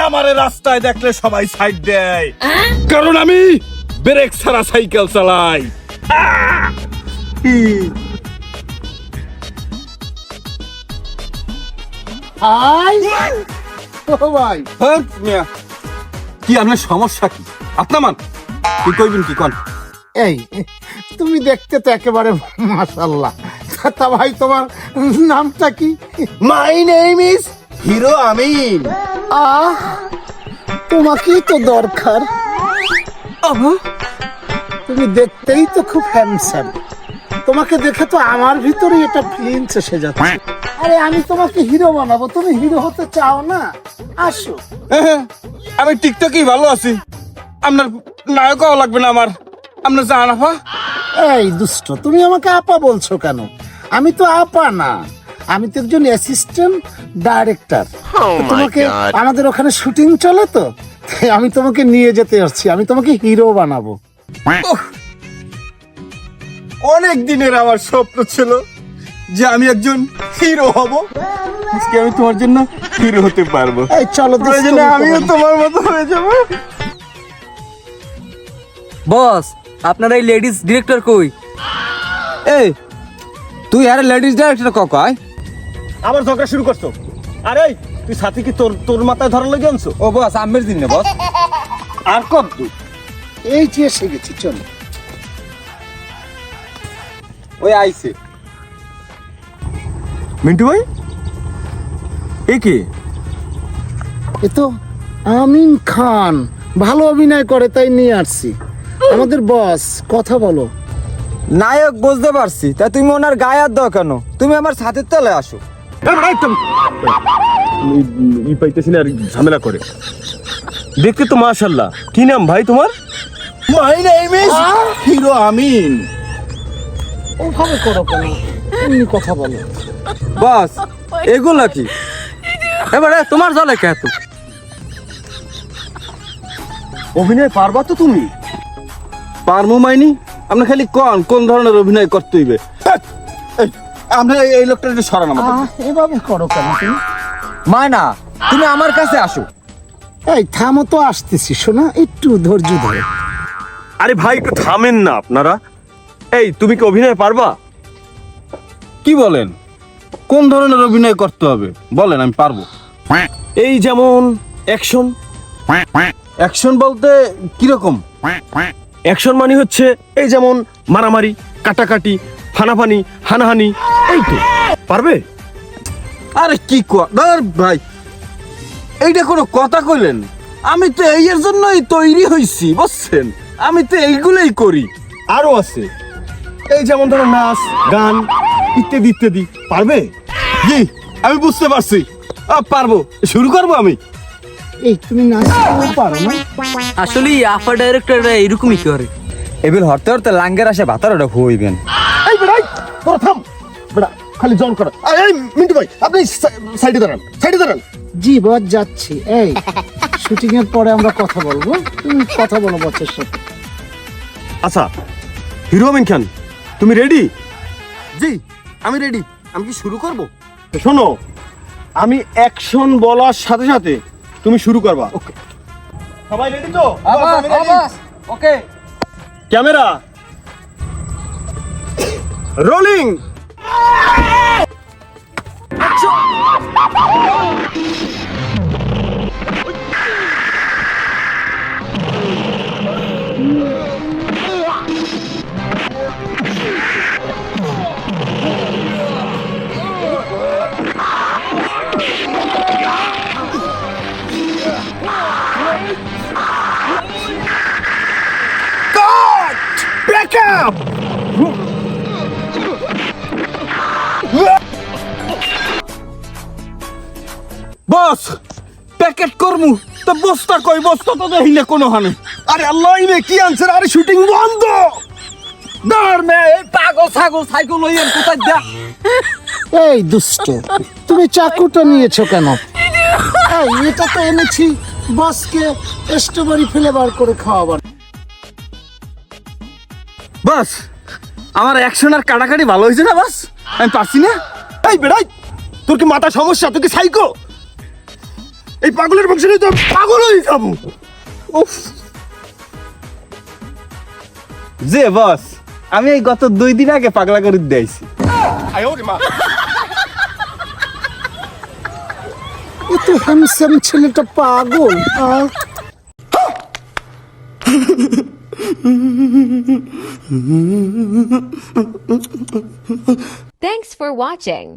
আমারে রাস্তায় দেখলে সবাই সাইড দেয়, কারণ আমি ব্রেক ছাড়া সাইকেল চালাই। ভাই কি আপনার সমস্যা কি? আপনার মান কি কইবেন কি কোন? এই তুমি দেখতে তো একেবারে মাশাআল্লাহ। তা ভাই তোমার নামটা কি? মাই নেম ইজ হিরো আমিন। তোমাকেই তো দরকার। তুমি দেখতেই তো খুব হ্যান্ডসাম। তোমাকে দেখে তো আমার ভিতরে এটা ফিলিংস এসে যাচ্ছে। আরে আমি তোমাকে হিরো বানাবো, তুমি হিরো হতে চাও না? আসো। আমি টিকটকেই ভালো আছি, আপনার নায়ক হওয়া লাগবে না আমার। আপনার জান আপা। এই দুষ্ট, তুমি আমাকে আপা বলছো কেন? আমি তো আপা না, আমি তো একজন অ্যাসিস্ট্যান্ট ডাইরেক্টর। তোমাকে আমাদের ওখানে শুটিং চলে তো, তাই আমি তোমাকে নিয়ে যেতে আসছি। আমি তোমাকে হিরো বানাবো। অনেক দিনের আমার স্বপ্ন ছিল যে আমি একজন হিরো হব। আজকে আমি তোমার জন্য হিরো হতে পারবো। এই চলো, প্রয়োজনে আমিও তোমার মতো হয়ে যাবো। বস, আপনার এই লেডিস ডিরেক্টর কই? এই তুই আরে লেডিস ডিরেক্টর কয়? আবার ঝগড়া শুরু করছো? আরে তুই সাথী কি তোর মাথায় ধরা লেগে আনছো? ও বস, আমের দিন না বস। আর কত দূর? এই যে এসে গেছি, চলো। ওই আইছে মিন্টু ভাই। এ কি? এ তো আমিন খান, ভালো অভিনয় করে তাই নিয়ে আসছি। আমাদের বস, কথা বলো। নায়ক বুঝতে পারছি, তা তুমি ওনার গায়ে হাত দাও কেন? তুমি আমার ছাদের তলে আসো। ই পাইতেছি না আর ঝামেলা করে। দেখতে তো মাশাআল্লাহ। কি নাম ভাই তোমার? মাই নেম ইজ হিরো আমিন। ওভাবে করো কেন? এমনি কথা বলো। বস, এগুলা কি? এবারে তোমার জলে কে এত? অভিনয় পারবা তো তুমি? পারমু মাইনি? আপনি খালি কোন ধরনের অভিনয় করতে হইবে। আমরা এই লোকটা একটু সরান আমাদের। এভাবে করো কেন তুমি? মায়না, তুমি আমার কাছে আসো। এই থামো তো, আসতেছি। শোনা, একটু ধৈর্য ধরো। আরে ভাই একটু থামেন না আপনারা। এই তুমি কি অভিনয় পারবা? কি বলেন? কোন ধরনের অভিনয় করতে হবে বলেন, আমি পারবো। এই যেমন অ্যাকশন। অ্যাকশন বলতে কিরকম? অ্যাকশন মানে হচ্ছে এই যেমন মারামারি, কাটাকাটি, ফানাফানি, হানাহানি। এই তো পারবে? আরে কি ভাই, এইটা কোনো কথা কইলেন? আমি তো এর জন্যই তৈরি হইছি, বুঝছেন? আমি তো এইগুলোই করি। আরো আছে, এই যেমন ধরো নাচ, গান ইত্যাদি ইত্যাদি। পারবে? জি, আমি বুঝতে পারছি। পারবো। শুরু করবো আমি। এই তুমি নাচতে পারো না? আসলে আফা ডাইরেক্টররা এরকমই করে। এবিল হরতে হরতে লাঙ্গের আসে ভাতার ওটা হইবেন। এই বেড়াই, প্রথম বেড়া খালি জন করা। এই মিন্টু ভাই, আপনি সাইডে দাঁড়ান, সাইডে দাঁড়ান। জি বস, যাচ্ছি। এই শুটিং এর পরে আমরা কথা বলবো, তুমি কথা বলো বসের সাথে। আচ্ছা হিরো আমিন খান, তুমি রেডি? জি আমি রেডি। আমি কি শুরু করব? শোনো, আমি অ্যাকশন বলার সাথে সাথে তুমি শুরু করবা। ওকে, সবাই রেডি তো? ওকে, ক্যামেরা রোলিং। Back up! বস, প্যাকেট করমু তো বস্তা কই? বস্তা তো দেখি না কোনো হানে। আরে আল্লাহ, ইনে কি আনছেন? আরে শুটিং বন্ধ। দাঁড় মে, পাগল ছাগল সাইকেল লইয়েন কোথায় যা? এই দুষ্ট, তুমি চাকুটা নিয়েছো কেন? এই এটা তো এনেছি বসকে স্ট্রবেরি ফ্লেভার করে খাওয়াবার। বাস আমার অ্যাকশন আর কাটাকাটি ভালো হয়েছে না বাস? আমি পারছি না। এই বেড়াই, তোর কি মাথা সমস্যা? তুই কি সাইকো? এই পাগলের বংশে তো আমি পাগল হয়ে যাবো। উফ। যে বস, আমি এই গত 2 দিন আগে পাগলা করে দিয়েছি। এত হ্যান্ডসাম ছেলেটা পাগল। Thanks for watching.